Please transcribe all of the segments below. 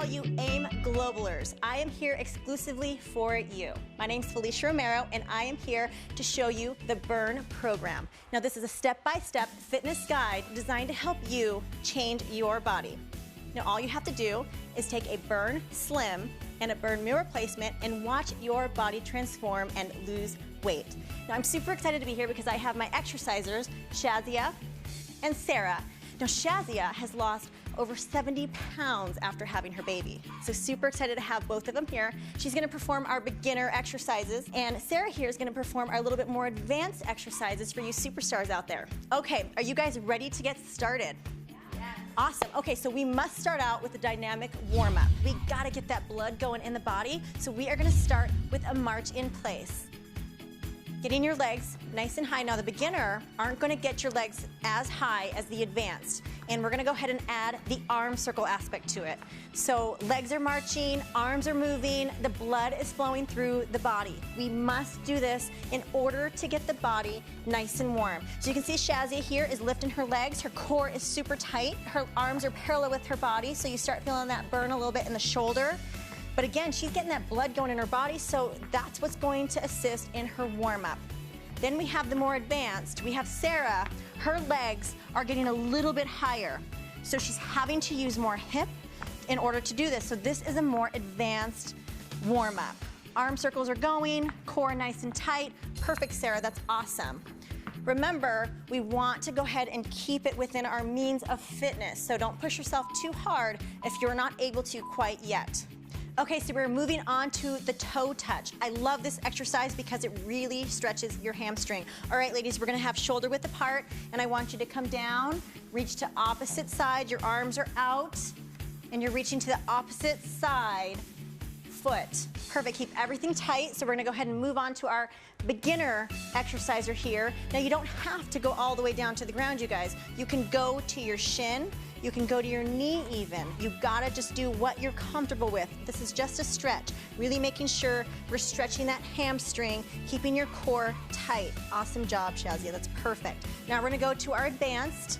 all you AIM Globalers. I am here exclusively for you. My name's Felicia Romero, and I am here to show you the Burn program. Now, this is a step-by-step fitness guide designed to help you change your body. Now, all you have to do is take a Burn Slim and a Burn meal replacement and watch your body transform and lose weight. Now, I'm super excited to be here because I have my exercisers, Shazia and Sarah. Now, Shazia has lost over 70 pounds after having her baby. So super excited to have both of them here. She's gonna perform our beginner exercises, and Sarah here is gonna perform our little bit more advanced exercises for you superstars out there. Okay, are you guys ready to get started? Yes. Awesome. Okay, so we must start out with a dynamic warm-up. We gotta get that blood going in the body, so we are gonna start with a march in place. Getting your legs nice and high. Now, the beginner aren't gonna get your legs as high as the advanced, and we're gonna go ahead and add the arm circle aspect to it. So legs are marching, arms are moving, the blood is flowing through the body. We must do this in order to get the body nice and warm. So you can see Shazia here is lifting her legs, her core is super tight, her arms are parallel with her body, so you start feeling that burn a little bit in the shoulder. But again, she's getting that blood going in her body, so that's what's going to assist in her warm-up. Then we have the more advanced. We have Sarah. Her legs are getting a little bit higher, so she's having to use more hip in order to do this. So this is a more advanced warm-up. Arm circles are going, core nice and tight. Perfect, Sarah, that's awesome. Remember, we want to go ahead and keep it within our means of fitness, so don't push yourself too hard if you're not able to quite yet. Okay, so we're moving on to the toe touch. I love this exercise because it really stretches your hamstring. All right, ladies, we're gonna have shoulder width apart, and I want you to come down, reach to opposite side, your arms are out, and you're reaching to the opposite side foot. Perfect, keep everything tight. So we're gonna go ahead and move on to our beginner exerciser here. Now, you don't have to go all the way down to the ground, you guys. You can go to your shin, you can go to your knee even. You gotta just do what you're comfortable with. This is just a stretch. Really making sure we're stretching that hamstring, keeping your core tight. Awesome job, Shazia, that's perfect. Now we're gonna go to our advanced.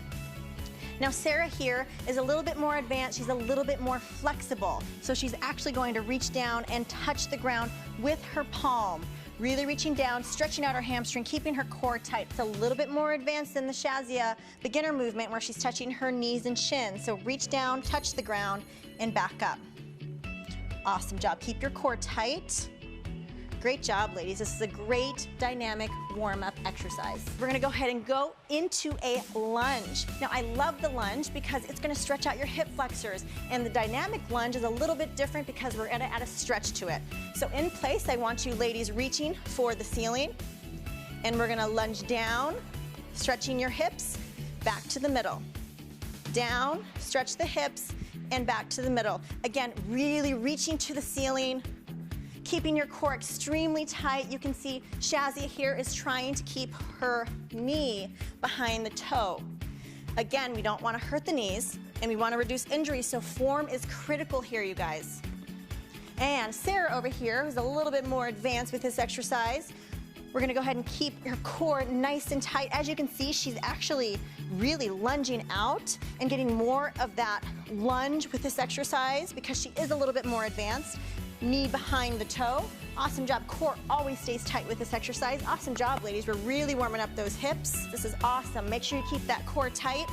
Now Sarah here is a little bit more advanced, she's a little bit more flexible. So she's actually going to reach down and touch the ground with her palm. Really reaching down, stretching out her hamstring, keeping her core tight. It's a little bit more advanced than the Shazia beginner movement where she's touching her knees and shins. So reach down, touch the ground, and back up. Awesome job. Keep your core tight. Great job, ladies. This is a great dynamic warm-up exercise. We're gonna go ahead and go into a lunge. Now, I love the lunge because it's gonna stretch out your hip flexors, and the dynamic lunge is a little bit different because we're gonna add a stretch to it. So in place, I want you ladies reaching for the ceiling, and we're gonna lunge down, stretching your hips, back to the middle. Down, stretch the hips, and back to the middle. Again, really reaching to the ceiling, keeping your core extremely tight. You can see Shazia here is trying to keep her knee behind the toe. Again, we don't want to hurt the knees, and we want to reduce injury, so form is critical here, you guys. And Sarah over here is a little bit more advanced with this exercise. We're gonna go ahead and keep her core nice and tight. As you can see, she's actually really lunging out and getting more of that lunge with this exercise because she is a little bit more advanced. Knee behind the toe. Awesome job. Core always stays tight with this exercise. Awesome job, ladies. We're really warming up those hips. This is awesome. Make sure you keep that core tight.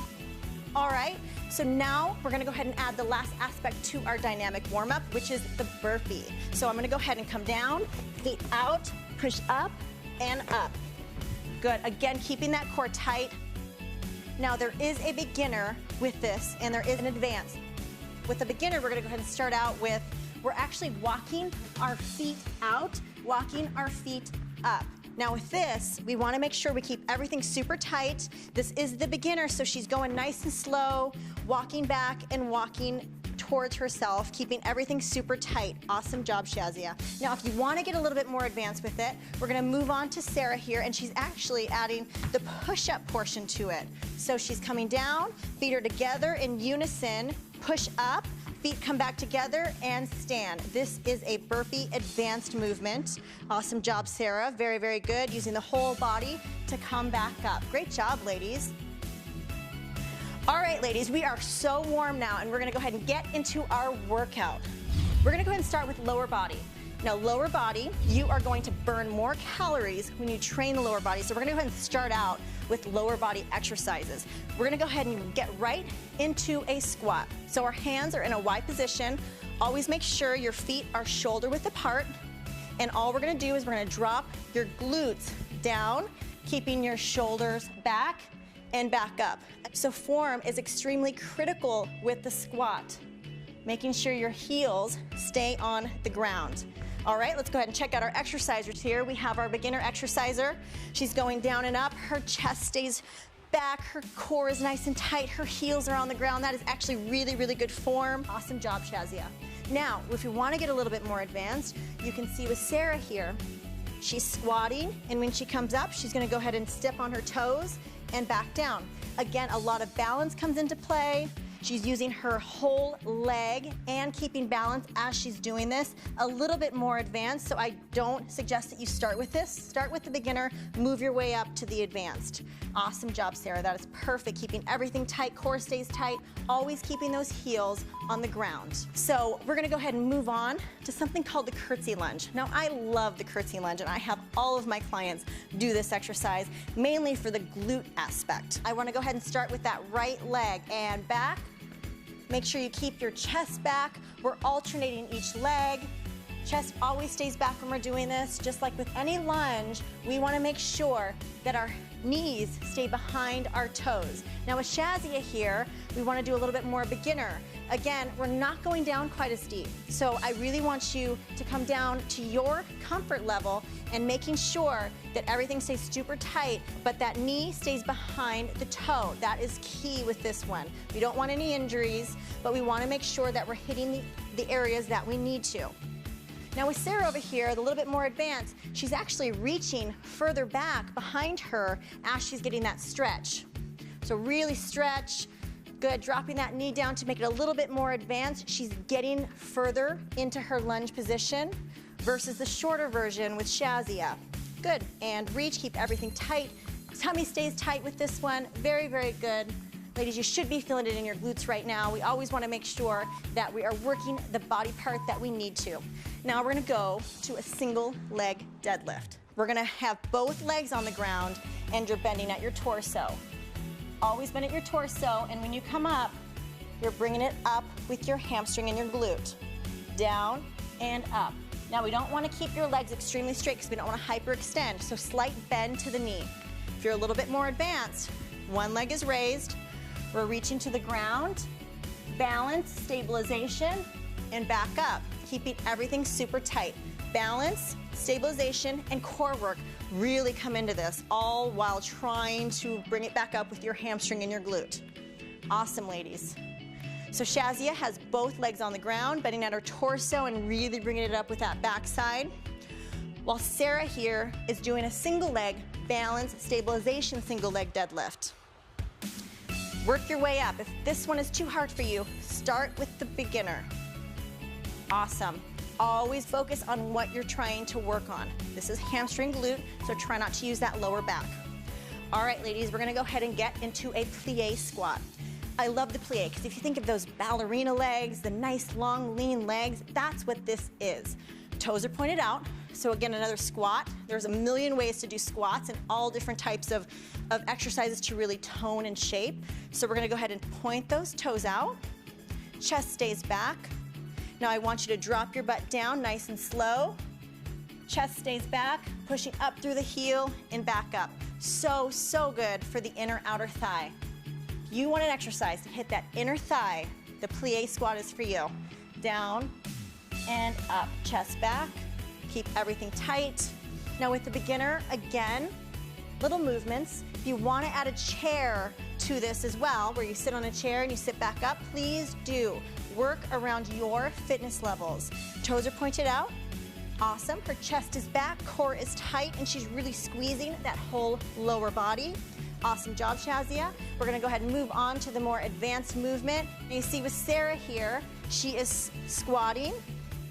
All right, so now we're gonna go ahead and add the last aspect to our dynamic warm-up, which is the burpee. So I'm gonna go ahead and come down, feet out, push up and up. Good, again, keeping that core tight. Now there is a beginner with this, and there is an advanced. With the beginner, we're gonna go ahead and start out with, we're actually walking our feet out, walking our feet up. Now with this, we wanna make sure we keep everything super tight. This is the beginner, so she's going nice and slow, walking back and walking towards herself, keeping everything super tight. Awesome job, Shazia. Now, if you wanna get a little bit more advanced with it, we're gonna move on to Sarah here, and she's actually adding the push-up portion to it. So she's coming down, feet are together in unison, push up, feet come back together and stand. This is a burpee advanced movement. Awesome job, Sarah. Very, very good. Using the whole body to come back up. Great job, ladies. All right, ladies, we are so warm now, and we're gonna go ahead and get into our workout. We're gonna go ahead and start with lower body. Now, lower body, you are going to burn more calories when you train the lower body, so we're gonna go ahead and start out with lower body exercises. We're gonna go ahead and get right into a squat. So our hands are in a Y position. Always make sure your feet are shoulder width apart, and all we're gonna do is we're gonna drop your glutes down, keeping your shoulders back and back up. So form is extremely critical with the squat, making sure your heels stay on the ground. All right, let's go ahead and check out our exercisers here. We have our beginner exerciser. She's going down and up. Her chest stays back, her core is nice and tight, her heels are on the ground. That is actually really, really good form. Awesome job, Shazia. Now, if you want to get a little bit more advanced, you can see with Sarah here, she's squatting, and when she comes up, she's going to go ahead and step on her toes and back down. Again, a lot of balance comes into play. She's using her whole leg and keeping balance as she's doing this. A little bit more advanced, so I don't suggest that you start with this. Start with the beginner, move your way up to the advanced. Awesome job, Sarah. That is perfect. Keeping everything tight, core stays tight, always keeping those heels on the ground. So we're gonna go ahead and move on to something called the curtsy lunge. Now, I love the curtsy lunge, and I have all of my clients do this exercise, mainly for the glute aspect. I wanna go ahead and start with that right leg and back. Make sure you keep your chest back. We're alternating each leg. Chest always stays back when we're doing this. Just like with any lunge, we wanna make sure that our knees stay behind our toes. Now with Shazia here, we wanna do a little bit more beginner. Again, we're not going down quite as deep. So I really want you to come down to your comfort level and making sure that everything stays super tight, but that knee stays behind the toe. That is key with this one. We don't want any injuries, but we wanna make sure that we're hitting the areas that we need to. Now with Sarah over here, a little bit more advanced, she's actually reaching further back behind her as she's getting that stretch. So really stretch, good, dropping that knee down to make it a little bit more advanced. She's getting further into her lunge position versus the shorter version with Shazia. Good, and reach, keep everything tight. Tummy stays tight with this one, very, very good. Ladies, you should be feeling it in your glutes right now. We always want to make sure that we are working the body part that we need to. Now we're going to go to a single leg deadlift. We're going to have both legs on the ground and you're bending at your torso. Always bend at your torso, and when you come up, you're bringing it up with your hamstring and your glute. Down and up. Now we don't want to keep your legs extremely straight because we don't want to hyperextend, so slight bend to the knee. If you're a little bit more advanced, one leg is raised, we're reaching to the ground, balance, stabilization, and back up, keeping everything super tight. Balance, stabilization, and core work really come into this, all while trying to bring it back up with your hamstring and your glute. Awesome, ladies. So Shazia has both legs on the ground, bending at her torso and really bringing it up with that backside, while Sarah here is doing a single leg balance, stabilization, single leg deadlift. Work your way up. If this one is too hard for you, start with the beginner. Awesome. Always focus on what you're trying to work on. This is hamstring glute, so try not to use that lower back. All right, ladies, we're gonna go ahead and get into a plie squat. I love the plie because if you think of those ballerina legs, the nice long lean legs, that's what this is. Toes are pointed out. So again, another squat. There's a million ways to do squats and all different types of exercises to really tone and shape. So we're gonna go ahead and point those toes out. Chest stays back. Now I want you to drop your butt down nice and slow. Chest stays back, pushing up through the heel and back up. So, so good for the inner outer thigh. If you want an exercise to hit that inner thigh, the plie squat is for you. Down and up, chest back. Keep everything tight. Now with the beginner, again, little movements. If you want to add a chair to this as well, where you sit on a chair and you sit back up, please do. Work around your fitness levels. Toes are pointed out. Awesome. Her chest is back, core is tight, and she's really squeezing that whole lower body. Awesome job, Shazia. We're gonna go ahead and move on to the more advanced movement. And you see with Sarah here, she is squatting.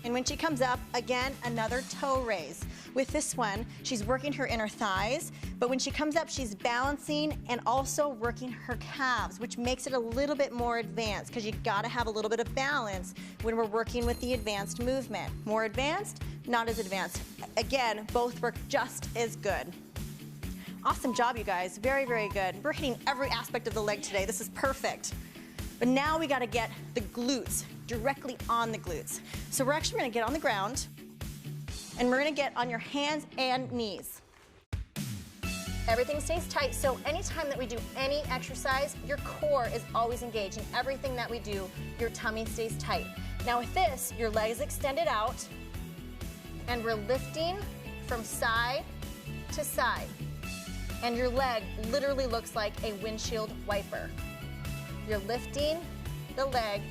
And when she comes up, again, another toe raise. With this one, she's working her inner thighs, but when she comes up, she's balancing and also working her calves, which makes it a little bit more advanced because you gotta have a little bit of balance when we're working with the advanced movement. More advanced, not as advanced. Again, both work just as good. Awesome job, you guys. Very, very good. We're hitting every aspect of the leg today. This is perfect. But now we gotta get the glutes directly on the glutes. So we're actually gonna get on the ground and we're gonna get on your hands and knees. Everything stays tight, so anytime that we do any exercise, your core is always engaged. In everything that we do, your tummy stays tight. Now with this, your leg is extended out and we're lifting from side to side. And your leg literally looks like a windshield wiper. You're lifting the leg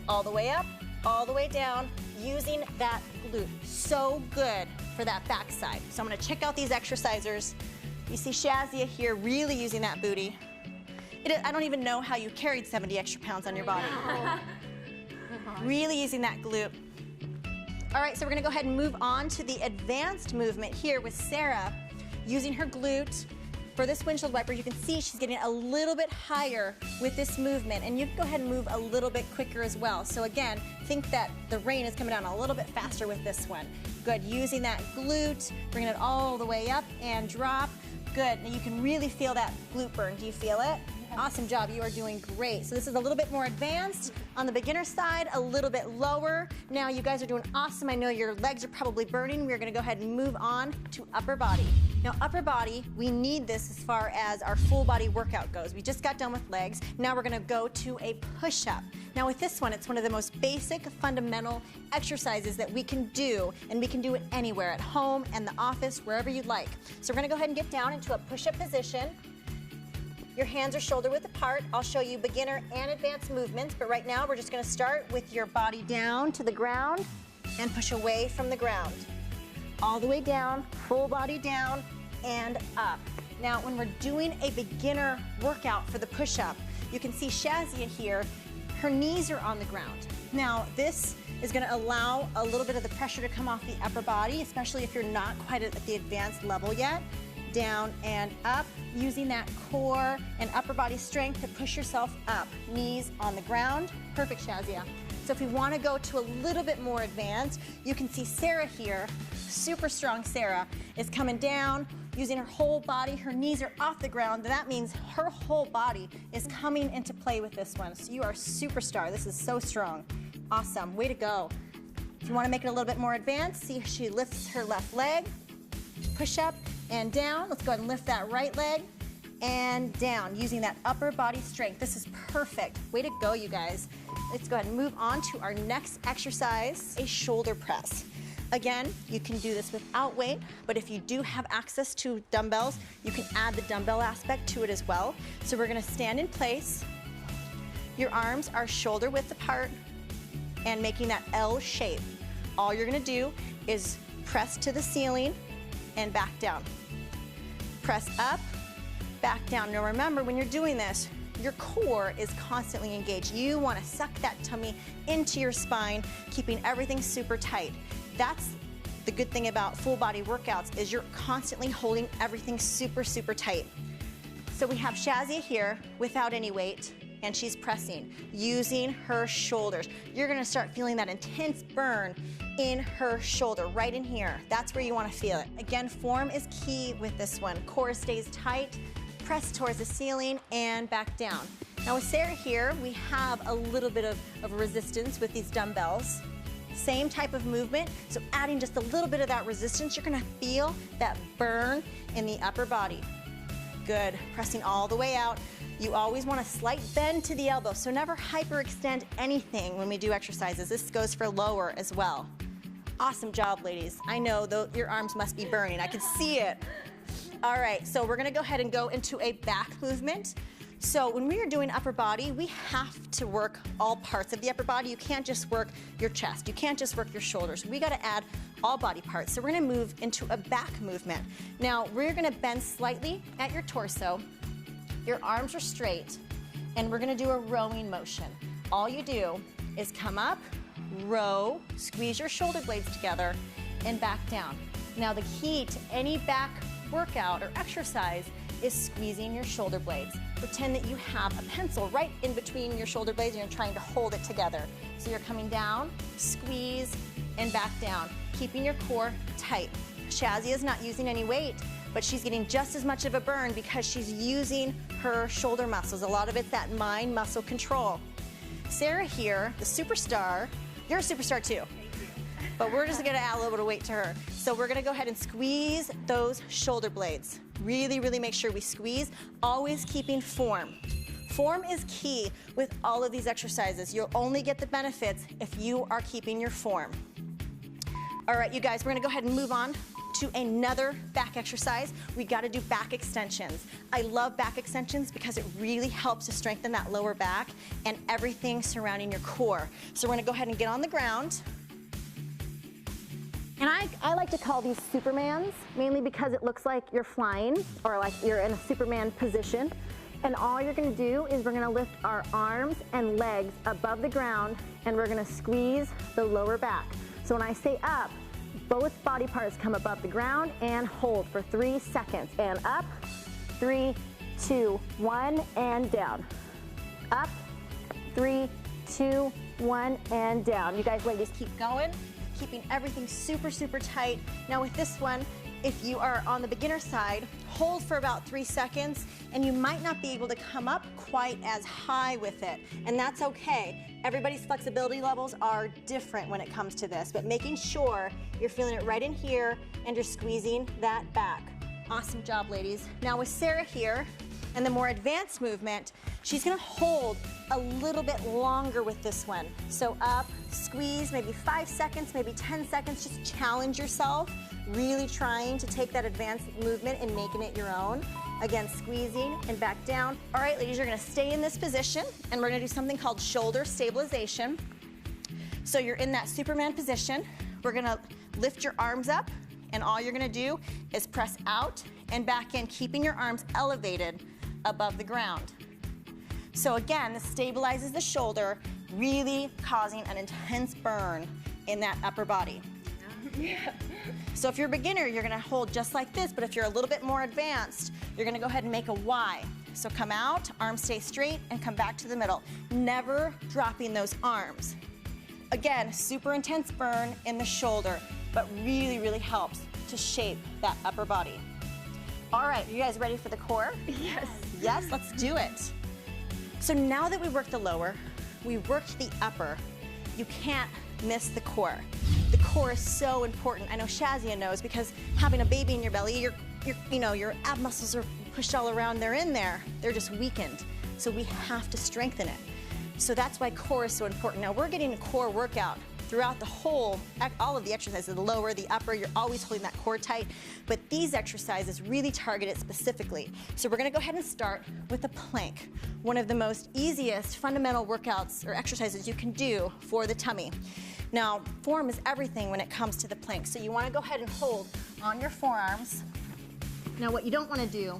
all the way up, all the way down, using that glute. So good for that backside. So I'm gonna check out these exercisers. You see Shazia here really using that booty. I don't even know how you carried 70 extra pounds on your body. Really using that glute. All right, so we're gonna go ahead and move on to the advanced movement here with Sarah using her glute. For this windshield wiper, you can see she's getting a little bit higher with this movement, and you can go ahead and move a little bit quicker as well. So again, think that the rain is coming down a little bit faster with this one. Good, using that glute, bringing it all the way up and drop. Good, now you can really feel that glute burn. Do you feel it? Awesome job, you are doing great. So this is a little bit more advanced. On the beginner side, a little bit lower. Now you guys are doing awesome. I know your legs are probably burning. We're gonna go ahead and move on to upper body. Now upper body, we need this as far as our full body workout goes. We just got done with legs. Now we're gonna go to a push-up. Now with this one, it's one of the most basic fundamental exercises that we can do, and we can do it anywhere, at home and the office, wherever you'd like. So we're gonna go ahead and get down into a push-up position. Your hands are shoulder width apart. I'll show you beginner and advanced movements, but right now we're just gonna start with your body down to the ground and push away from the ground. All the way down, full body down and up. Now when we're doing a beginner workout for the push-up, you can see Shazia here, her knees are on the ground. Now this is gonna allow a little bit of the pressure to come off the upper body, especially if you're not quite at the advanced level yet. Down and up, using that core and upper body strength to push yourself up. Knees on the ground. Perfect, Shazia. So if we want to go to a little bit more advanced, you can see Sarah here, super strong Sarah, is coming down, using her whole body. Her knees are off the ground. That means her whole body is coming into play with this one. So you are a superstar. This is so strong. Awesome. Way to go. If you want to make it a little bit more advanced, see she lifts her left leg, push up, and down. Let's go ahead and lift that right leg and down using that upper body strength. This is perfect. Way to go, you guys. Let's go ahead and move on to our next exercise, a shoulder press. Again, you can do this without weight, but if you do have access to dumbbells, you can add the dumbbell aspect to it as well. So we're gonna stand in place. Your arms are shoulder width apart and making that L shape. All you're gonna do is press to the ceiling and back down. Press up, back down. Now remember, when you're doing this, your core is constantly engaged. You want to suck that tummy into your spine, keeping everything super tight. That's the good thing about full body workouts, is you're constantly holding everything super, super tight. So we have Shazia here without any weight, and she's pressing, using her shoulders. You're gonna start feeling that intense burn in her shoulder, right in here. That's where you wanna feel it. Again, form is key with this one. Core stays tight, press towards the ceiling and back down. Now with Sarah here, we have a little bit of resistance with these dumbbells. Same type of movement, so adding just a little bit of that resistance, you're gonna feel that burn in the upper body. Good, pressing all the way out. You always want a slight bend to the elbow, so never hyperextend anything when we do exercises. This goes for lower as well. Awesome job, ladies. I know your arms must be burning. I can see it. All right, so we're gonna go ahead and go into a back movement. So when we are doing upper body, we have to work all parts of the upper body. You can't just work your chest. You can't just work your shoulders. We gotta add all body parts. So we're gonna move into a back movement. Now, we're gonna bend slightly at your torso. Your arms are straight, and we're gonna do a rowing motion. All you do is come up, row, squeeze your shoulder blades together, and back down. Now the key to any back workout or exercise is squeezing your shoulder blades. Pretend that you have a pencil right in between your shoulder blades and you're trying to hold it together. So you're coming down, squeeze, and back down, keeping your core tight. Shazia is not using any weight, but she's getting just as much of a burn because she's using her shoulder muscles. A lot of it's that mind muscle control. Sarah here, the superstar, you're a superstar too. But we're just gonna add a little bit of weight to her. So we're gonna go ahead and squeeze those shoulder blades. Really, really make sure we squeeze, always keeping form. Form is key with all of these exercises. You'll only get the benefits if you are keeping your form. All right, you guys, we're gonna go ahead and move on to another back exercise. We gotta do back extensions. I love back extensions because it really helps to strengthen that lower back and everything surrounding your core. So we're gonna go ahead and get on the ground. And I like to call these Supermans, mainly because it looks like you're flying or like you're in a Superman position. And all you're gonna do is we're gonna lift our arms and legs above the ground and we're gonna squeeze the lower back. So when I say up, both body parts come above the ground and hold for 3 seconds. And up, 3, 2, 1, and down. Up, 3, 2, 1, and down. You guys ladies keep going, keeping everything super, super tight. Now with this one, if you are on the beginner side, hold for about 3 seconds and you might not be able to come up quite as high with it. And that's okay. Everybody's flexibility levels are different when it comes to this, but making sure you're feeling it right in here and you're squeezing that back. Awesome job, ladies. Now with Sarah here, and the more advanced movement, she's gonna hold a little bit longer with this one. So up, squeeze, maybe 5 seconds, maybe 10 seconds, just challenge yourself, really trying to take that advanced movement and making it your own. Again, squeezing and back down. All right, ladies, you're gonna stay in this position and we're gonna do something called shoulder stabilization. So you're in that Superman position. We're gonna lift your arms up and all you're gonna do is press out and back in, keeping your arms elevated above the ground. So again, this stabilizes the shoulder, really causing an intense burn in that upper body. Yeah. So if you're a beginner, you're gonna hold just like this, but if you're a little bit more advanced, you're gonna go ahead and make a Y. So come out, arms stay straight, and come back to the middle. Never dropping those arms. Again, super intense burn in the shoulder, but really, really helps to shape that upper body. All right, you guys ready for the core? Yes. Yes, let's do it. So now that we worked the lower, we worked the upper, you can't miss the core. The core is so important. I know Shazia knows because having a baby in your belly, your ab muscles are pushed all around, they're in there. They're just weakened. So we have to strengthen it. So that's why core is so important. Now we're getting a core workout throughout the whole, all of the exercises, the lower, the upper, you're always holding that core tight, but these exercises really target it specifically. So we're gonna go ahead and start with a plank, one of the most easiest fundamental workouts or exercises you can do for the tummy. Now, form is everything when it comes to the plank, so you wanna go ahead and hold on your forearms. Now what you don't wanna do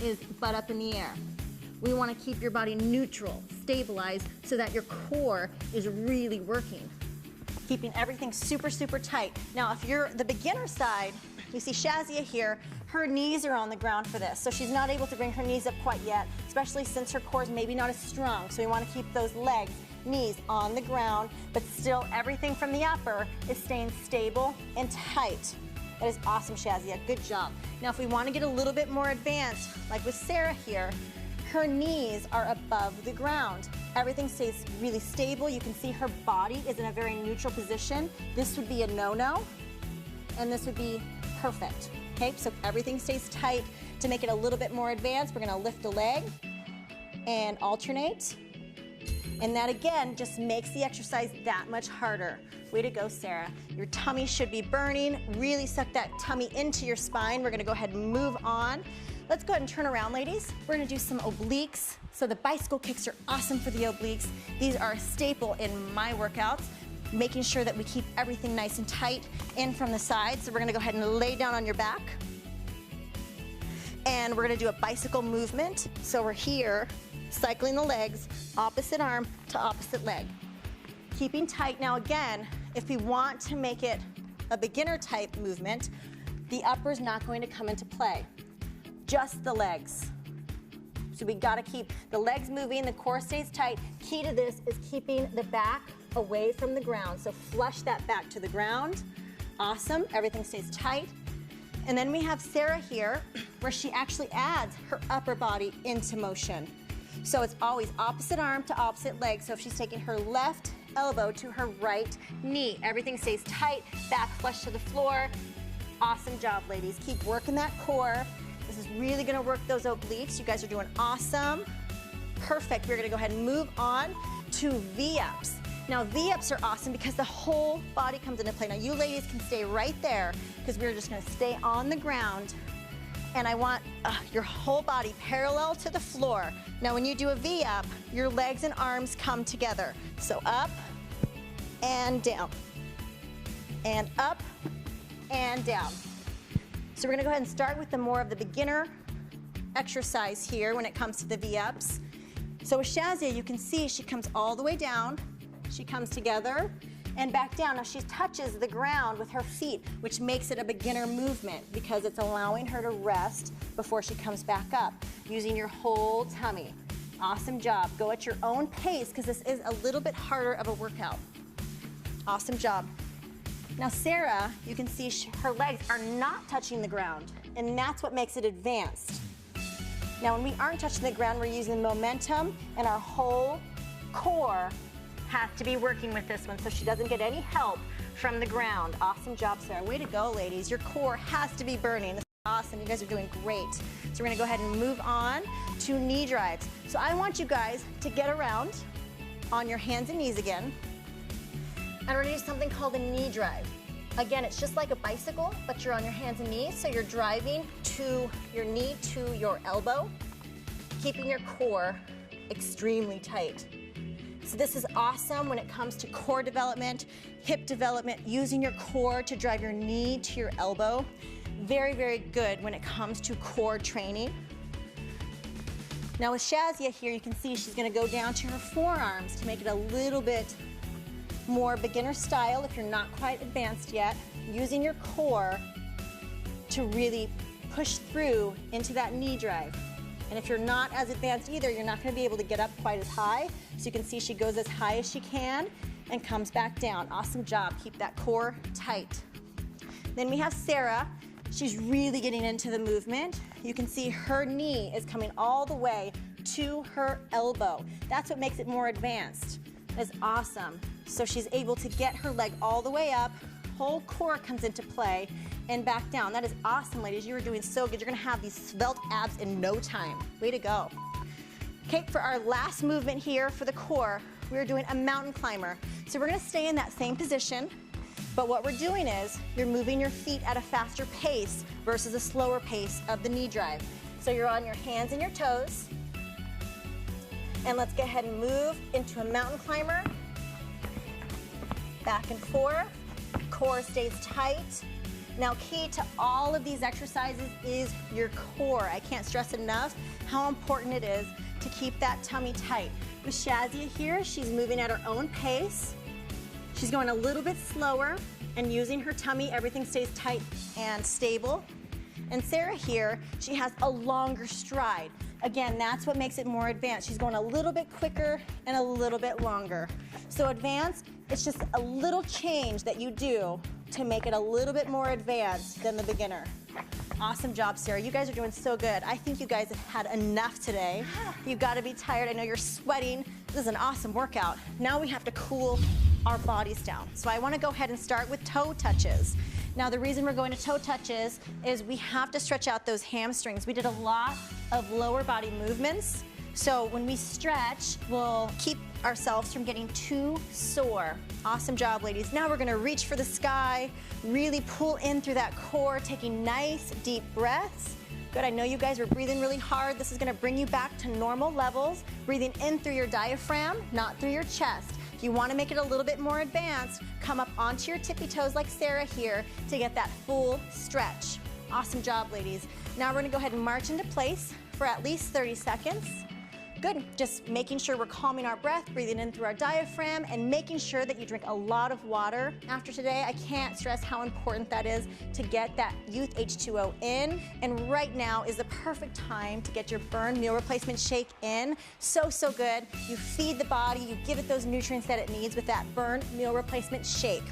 is butt up in the air. We wanna keep your body neutral, stabilized, so that your core is really working. Keeping everything super, super tight. Now, if you're the beginner side, you see Shazia here, her knees are on the ground for this, so she's not able to bring her knees up quite yet, especially since her core is maybe not as strong. So we want to keep those legs, knees on the ground, but still everything from the upper is staying stable and tight. That is awesome, Shazia, good job. Now, if we want to get a little bit more advanced, like with Sarah here, her knees are above the ground. Everything stays really stable. You can see her body is in a very neutral position. This would be a no-no, and this would be perfect. Okay, so everything stays tight. To make it a little bit more advanced, we're gonna lift a leg and alternate. And that again just makes the exercise that much harder. Way to go, Sarah. Your tummy should be burning. Really suck that tummy into your spine. We're gonna go ahead and move on. Let's go ahead and turn around, ladies. We're gonna do some obliques. So the bicycle kicks are awesome for the obliques. These are a staple in my workouts, making sure that we keep everything nice and tight in from the side. So we're gonna go ahead and lay down on your back. And we're gonna do a bicycle movement. So we're here, cycling the legs, opposite arm to opposite leg. Keeping tight. Now again, if we want to make it a beginner type movement, The upper's not going to come into play, just the legs. So we gotta keep the legs moving, the core stays tight. Key to this is keeping the back away from the ground. So flush that back to the ground. Awesome, everything stays tight. And then we have Sarah here, where she actually adds her upper body into motion. So it's always opposite arm to opposite leg. So if she's taking her left elbow to her right knee, everything stays tight, back flush to the floor. Awesome job, ladies. Keep working that core. This is really gonna work those obliques. You guys are doing awesome. Perfect. We're gonna go ahead and move on to V-ups. Now, V-ups are awesome because the whole body comes into play. Now, you ladies can stay right there because we're just gonna stay on the ground. And I want your whole body parallel to the floor. Now, when you do a V-up, your legs and arms come together. So up and down, and up and down. So we're gonna go ahead and start with the more of the beginner exercise here when it comes to the V-ups. So with Shazia, you can see she comes all the way down, she comes together and back down. Now she touches the ground with her feet, which makes it a beginner movement because it's allowing her to rest before she comes back up, using your whole tummy. Awesome job. Go at your own pace because this is a little bit harder of a workout. Awesome job. Now Sarah, you can see her legs are not touching the ground, and that's what makes it advanced. Now when we aren't touching the ground, we're using momentum, and our whole core has to be working with this one so she doesn't get any help from the ground. Awesome job, Sarah. Way to go, ladies. Your core has to be burning. This is awesome. You guys are doing great. So we're gonna go ahead and move on to knee drives. So I want you guys to get around on your hands and knees again. And we're gonna do something called a knee drive. Again, it's just like a bicycle, but you're on your hands and knees, so you're driving to your knee to your elbow, keeping your core extremely tight. So this is awesome when it comes to core development, hip development, using your core to drive your knee to your elbow. Very, very good when it comes to core training. Now with Shazia here, you can see she's gonna go down to her forearms to make it a little bit more beginner style if you're not quite advanced yet, using your core to really push through into that knee drive. And if you're not as advanced either, you're not gonna be able to get up quite as high. So you can see she goes as high as she can and comes back down. Awesome job, keep that core tight. Then we have Sarah. She's really getting into the movement. You can see her knee is coming all the way to her elbow. That's what makes it more advanced. That's awesome. So she's able to get her leg all the way up, whole core comes into play, and back down. That is awesome, ladies. You are doing so good. You're gonna have these svelte abs in no time. Way to go. Okay, for our last movement here for the core, we're doing a mountain climber. So we're gonna stay in that same position, but what we're doing is you're moving your feet at a faster pace versus a slower pace of the knee drive. So you're on your hands and your toes, and let's go ahead and move into a mountain climber. Back and forth, core stays tight. Now key to all of these exercises is your core. I can't stress enough how important it is to keep that tummy tight. With Shazia here, she's moving at her own pace. She's going a little bit slower and using her tummy, everything stays tight and stable. And Sarah here, she has a longer stride. Again, that's what makes it more advanced. She's going a little bit quicker and a little bit longer. So advanced, it's just a little change that you do to make it a little bit more advanced than the beginner. Awesome job, Sarah. You guys are doing so good. I think you guys have had enough today. You've got to be tired. I know you're sweating. This is an awesome workout. Now we have to cool our bodies down. So I want to go ahead and start with toe touches. Now the reason we're going to toe touches is we have to stretch out those hamstrings. We did a lot of lower body movements. So when we stretch, we'll keep ourselves from getting too sore. Awesome job, ladies. Now we're gonna reach for the sky, really pull in through that core, taking nice deep breaths. Good, I know you guys are breathing really hard. This is gonna bring you back to normal levels, breathing in through your diaphragm, not through your chest. If you wanna make it a little bit more advanced, come up onto your tippy toes like Sarah here to get that full stretch. Awesome job, ladies. Now we're gonna go ahead and march into place for at least 30 seconds. Good, just making sure we're calming our breath, breathing in through our diaphragm, and making sure that you drink a lot of water after today. I can't stress how important that is to get that youth H2O in. And right now is the perfect time to get your Burn Meal Replacement Shake in. So, so good. You feed the body, you give it those nutrients that it needs with that Burn Meal Replacement Shake.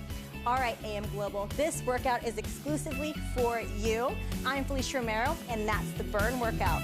All right, AM Global, this workout is exclusively for you. I'm Felicia Romero, and that's the Burn Workout.